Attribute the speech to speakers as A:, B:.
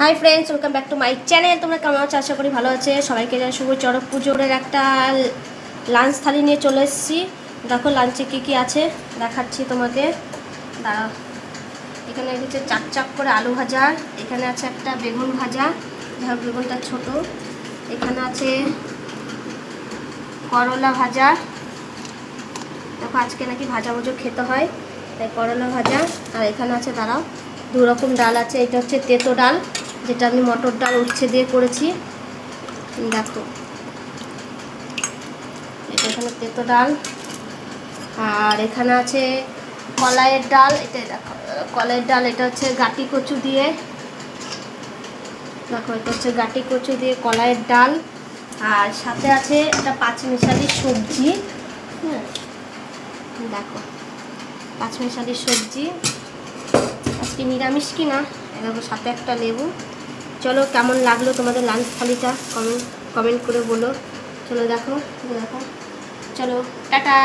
A: Hi friends, welcome back to my channel. তোমরা কেমন আছো? আশা করি ভালো আছে। সবাইকে জানাই শুভ চড়ক পুজোর একটা লাঞ্চ থালি নিয়ে চলে এসেছি। দেখো লাঞ্চে কী কী আছে দেখাচ্ছি তোমাদের। দাঁড়াও, এখানে হচ্ছে চাক করে আলু ভাজা, এখানে আছে একটা বেগুন ভাজা, যাই বেগুনটা ছোট, এখানে আছে করলা ভাজা। দেখো আজকে নাকি ভাজা ভুজো খেতে হয়, তাই করলা ভাজা। আর এখানে আছে, দাঁড়াও, দু রকম ডাল আছে। এটা হচ্ছে তেতো ডাল, যেটা আমি মটর ডাল উচ্ছে দিয়ে করেছি। দেখো এটা এখানে তেতো ডাল। আর এখানে আছে কলাইয়ের ডাল। এটাই দেখো কলাইয়ের ডাল, এটা হচ্ছে গাটি কচু দিয়ে। দেখো এটা হচ্ছে গাটি কচু দিয়ে কলাইয়ের ডাল। আর সাথে আছে একটা পাঁচমিশালি সবজি। হ্যাঁ দেখো পাঁচমিশালি সবজি, আজকে নিরামিষ কিনা। দেখো সাথে একটা লেবু। চলো কেমন লাগলো তোমাদের লাঞ্চ থালিটা কমেন্ট করে বলো। চলো দেখো চলো টাটা।